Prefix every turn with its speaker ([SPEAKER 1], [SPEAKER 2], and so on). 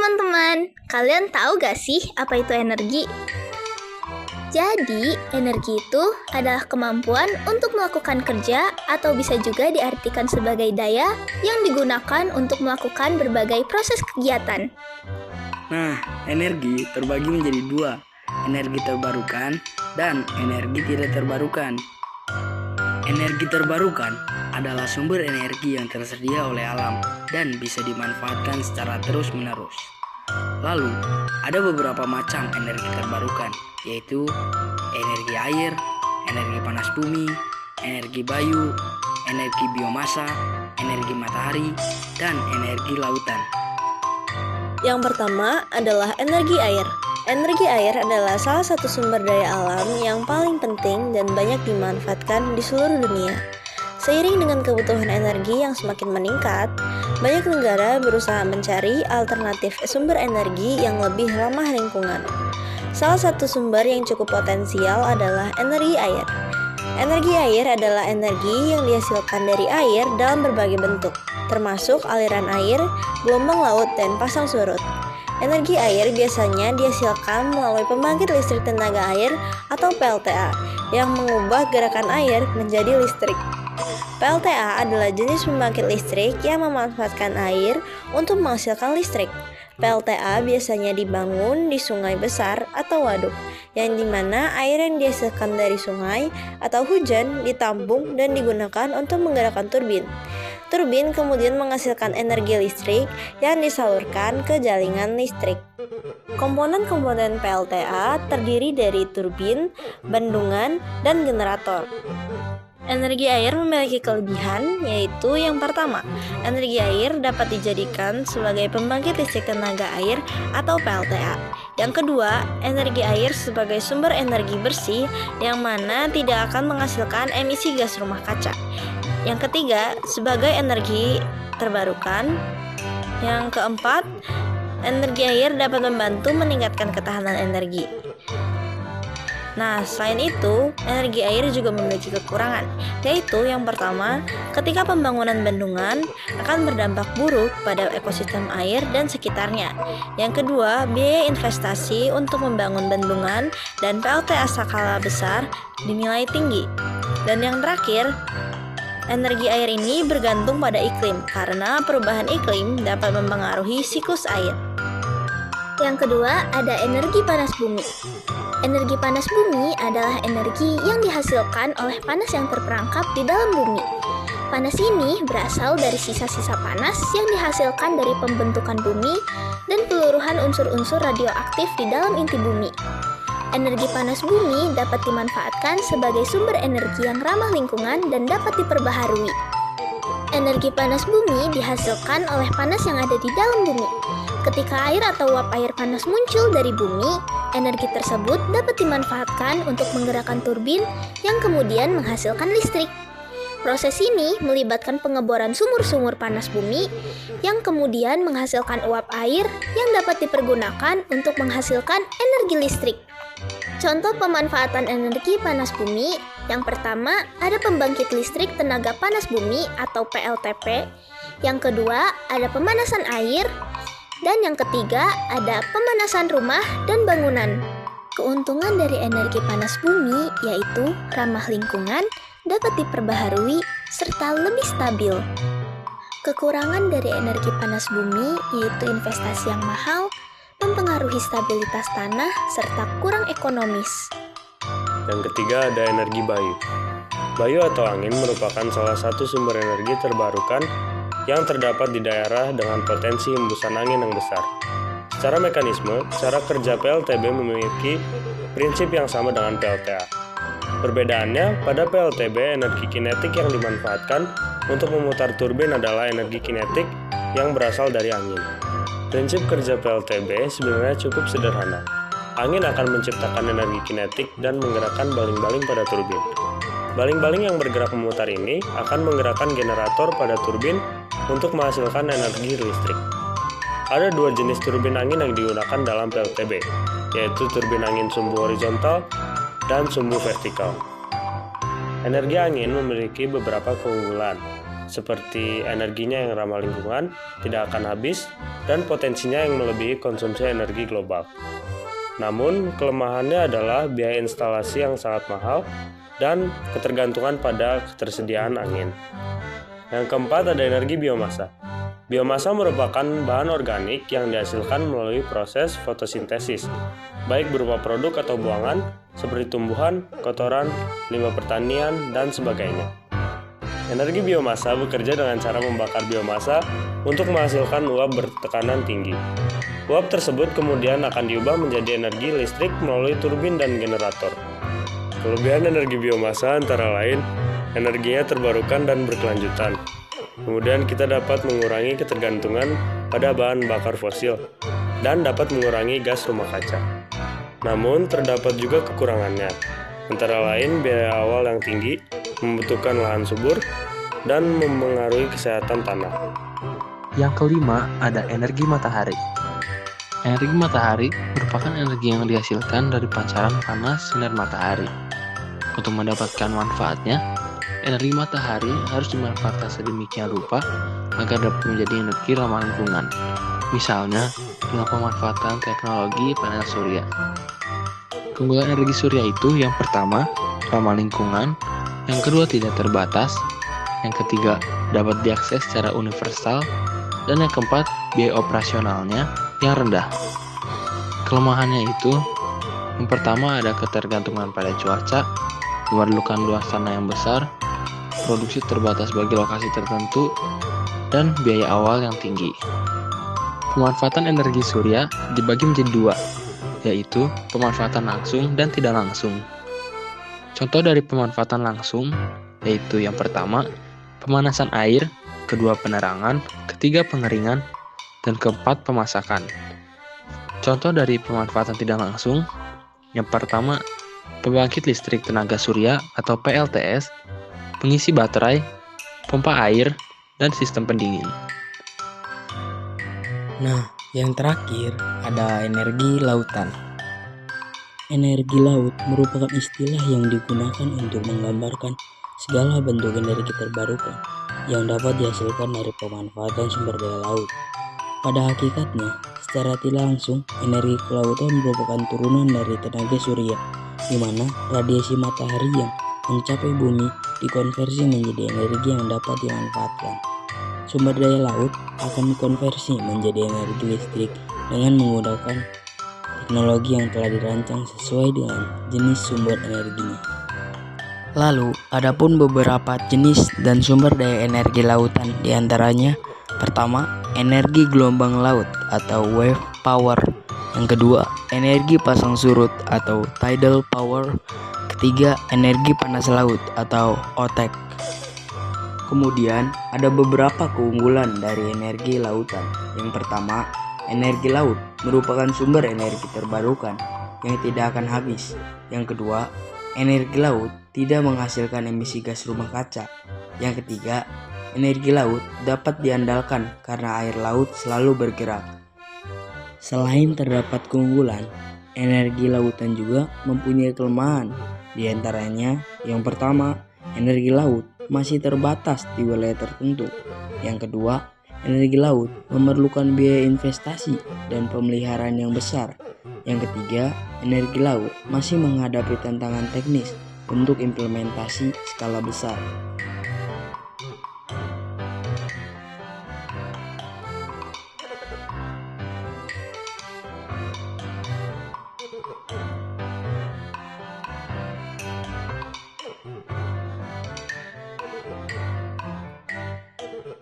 [SPEAKER 1] teman-teman, kalian tahu gak sih apa itu energi? Jadi, energi itu adalah kemampuan untuk melakukan kerja atau bisa juga diartikan sebagai daya yang digunakan untuk melakukan berbagai proses kegiatan.
[SPEAKER 2] Nah, energi terbagi menjadi dua, energi terbarukan dan energi tidak terbarukan. Energi terbarukan adalah sumber energi yang tersedia oleh alam dan bisa dimanfaatkan secara terus-menerus. Lalu, ada beberapa macam energi terbarukan, yaitu energi air, energi panas bumi, energi bayu, energi biomasa, energi matahari, dan energi lautan.
[SPEAKER 3] Yang pertama adalah energi air. Energi air adalah salah satu sumber daya alam yang paling penting dan banyak dimanfaatkan di seluruh dunia. Seiring dengan kebutuhan energi yang semakin meningkat, banyak negara berusaha mencari alternatif sumber energi yang lebih ramah lingkungan. Salah satu sumber yang cukup potensial adalah energi air. Energi air adalah energi yang dihasilkan dari air dalam berbagai bentuk, termasuk aliran air, gelombang laut, dan pasang surut. Energi air biasanya dihasilkan melalui pembangkit listrik tenaga air atau PLTA yang mengubah gerakan air menjadi listrik. PLTA adalah jenis pembangkit listrik yang memanfaatkan air untuk menghasilkan listrik. PLTA biasanya dibangun di sungai besar atau waduk, yang dimana air yang dihasilkan dari sungai atau hujan ditampung dan digunakan untuk menggerakkan turbin. Turbin kemudian menghasilkan energi listrik yang disalurkan ke jaringan listrik. Komponen-komponen PLTA terdiri dari turbin, bendungan, dan generator. Energi air memiliki kelebihan, yaitu yang pertama, energi air dapat dijadikan sebagai pembangkit listrik tenaga air atau PLTA. Yang kedua, energi air sebagai sumber energi bersih yang mana tidak akan menghasilkan emisi gas rumah kaca. Yang ketiga, sebagai energi terbarukan. Yang keempat, energi air dapat membantu meningkatkan ketahanan energi. Nah, selain itu, energi air juga memiliki kekurangan, yaitu yang pertama, ketika pembangunan bendungan akan berdampak buruk pada ekosistem air dan sekitarnya. Yang kedua, biaya investasi untuk membangun bendungan dan PLTA skala besar dinilai tinggi. Dan yang terakhir, energi air ini bergantung pada iklim, karena perubahan iklim dapat mempengaruhi siklus air.
[SPEAKER 1] Yang kedua, ada energi panas bumi. Energi panas bumi adalah energi yang dihasilkan oleh panas yang terperangkap di dalam bumi. Panas ini berasal dari sisa-sisa panas yang dihasilkan dari pembentukan bumi dan peluruhan unsur-unsur radioaktif di dalam inti bumi. Energi panas bumi dapat dimanfaatkan sebagai sumber energi yang ramah lingkungan dan dapat diperbaharui. Energi panas bumi dihasilkan oleh panas yang ada di dalam bumi. Ketika air atau uap air panas muncul dari bumi, energi tersebut dapat dimanfaatkan untuk menggerakkan turbin yang kemudian menghasilkan listrik. Proses ini melibatkan pengeboran sumur-sumur panas bumi yang kemudian menghasilkan uap air yang dapat dipergunakan untuk menghasilkan energi listrik. Contoh pemanfaatan energi panas bumi, yang pertama ada pembangkit listrik tenaga panas bumi atau PLTP, yang kedua ada pemanasan air, dan yang ketiga ada pemanasan rumah dan bangunan. Keuntungan dari energi panas bumi yaitu ramah lingkungan, dapat diperbaharui, serta lebih stabil. Kekurangan dari energi panas bumi yaitu investasi yang mahal, mempengaruhi stabilitas tanah, serta kurang ekonomis.
[SPEAKER 4] Yang ketiga ada energi bayu. Bayu atau angin merupakan salah satu sumber energi terbarukan yang terdapat di daerah dengan potensi hembusan angin yang besar. Secara mekanisme, cara kerja PLTB memiliki prinsip yang sama dengan PLTA. Perbedaannya, pada PLTB, energi kinetik yang dimanfaatkan untuk memutar turbin adalah energi kinetik yang berasal dari angin. Prinsip kerja PLTB sebenarnya cukup sederhana. Angin akan menciptakan energi kinetik dan menggerakkan baling-baling pada turbin. Baling-baling yang bergerak memutar ini akan menggerakkan generator pada turbin untuk menghasilkan energi listrik. Ada dua jenis turbin angin yang digunakan dalam PLTB, yaitu turbin angin sumbu horizontal dan sumbu vertikal. Energi angin memiliki beberapa keunggulan. seperti energinya yang ramah lingkungan, tidak akan habis, dan potensinya yang melebihi konsumsi energi global. Namun, kelemahannya adalah biaya instalasi yang sangat mahal dan ketergantungan pada ketersediaan angin. Yang keempat ada energi biomasa. Biomasa merupakan bahan organik yang dihasilkan melalui proses fotosintesis, baik berupa produk atau buangan, seperti tumbuhan, kotoran, limbah pertanian, dan sebagainya. Energi biomasa bekerja dengan cara membakar biomasa untuk menghasilkan uap bertekanan tinggi. Uap tersebut kemudian akan diubah menjadi energi listrik melalui turbin dan generator. Kelebihan energi biomasa antara lain, energinya terbarukan dan berkelanjutan. Kemudian kita dapat mengurangi ketergantungan pada bahan bakar fosil dan dapat mengurangi gas rumah kaca. Namun terdapat juga kekurangannya, antara lain biaya awal yang tinggi, membutuhkan lahan subur, dan mempengaruhi kesehatan tanah.
[SPEAKER 5] Yang kelima ada energi matahari. Energi matahari merupakan energi yang dihasilkan dari pancaran panas sinar matahari. Untuk mendapatkan manfaatnya, energi matahari harus dimanfaatkan sedemikian rupa agar dapat menjadi energi ramah lingkungan. Misalnya, dengan pemanfaatan teknologi panel surya. Keunggulan energi surya itu yang pertama, ramah lingkungan, yang kedua tidak terbatas, yang ketiga dapat diakses secara universal, dan yang keempat biaya operasionalnya yang rendah. Kelemahannya itu, yang pertama ada ketergantungan pada cuaca, memerlukan luas tanah yang besar, produksi terbatas bagi lokasi tertentu, dan biaya awal yang tinggi. Pemanfaatan energi surya dibagi menjadi dua, yaitu pemanfaatan langsung dan tidak langsung. Contoh dari pemanfaatan langsung, yaitu yang pertama, pemanasan air, kedua penerangan, ketiga pengeringan, dan keempat pemasakan. Contoh dari pemanfaatan tidak langsung, yang pertama, pembangkit listrik tenaga surya atau PLTS, pengisi baterai, pompa air, dan sistem pendingin.
[SPEAKER 2] Nah, yang terakhir ada energi lautan. Energi laut merupakan istilah yang digunakan untuk menggambarkan segala bentuk energi terbarukan yang dapat dihasilkan dari pemanfaatan sumber daya laut. Pada hakikatnya, secara tidak langsung, energi kelautan merupakan turunan dari tenaga surya, di mana radiasi matahari yang mencapai bumi dikonversi menjadi energi yang dapat dimanfaatkan. Sumber daya laut akan dikonversi menjadi energi listrik dengan menggunakan teknologi yang telah dirancang sesuai dengan jenis sumber energinya. Lalu, adapun beberapa jenis dan sumber daya energi lautan diantaranya, pertama, energi gelombang laut atau wave power. Yang kedua, energi pasang surut atau tidal power. Ketiga, energi panas laut atau OTEC. Kemudian, ada beberapa keunggulan dari energi lautan. Yang pertama, energi laut merupakan sumber energi terbarukan yang tidak akan habis. Yang kedua, energi laut tidak menghasilkan emisi gas rumah kaca. Yang ketiga, energi laut dapat diandalkan karena air laut selalu bergerak. Selain terdapat keunggulan, energi lautan juga mempunyai kelemahan. Di antaranya, yang pertama, energi laut masih terbatas di wilayah tertentu. Yang kedua, energi laut memerlukan biaya investasi dan pemeliharaan yang besar. Yang ketiga, energi laut masih menghadapi tantangan teknis untuk implementasi skala besar.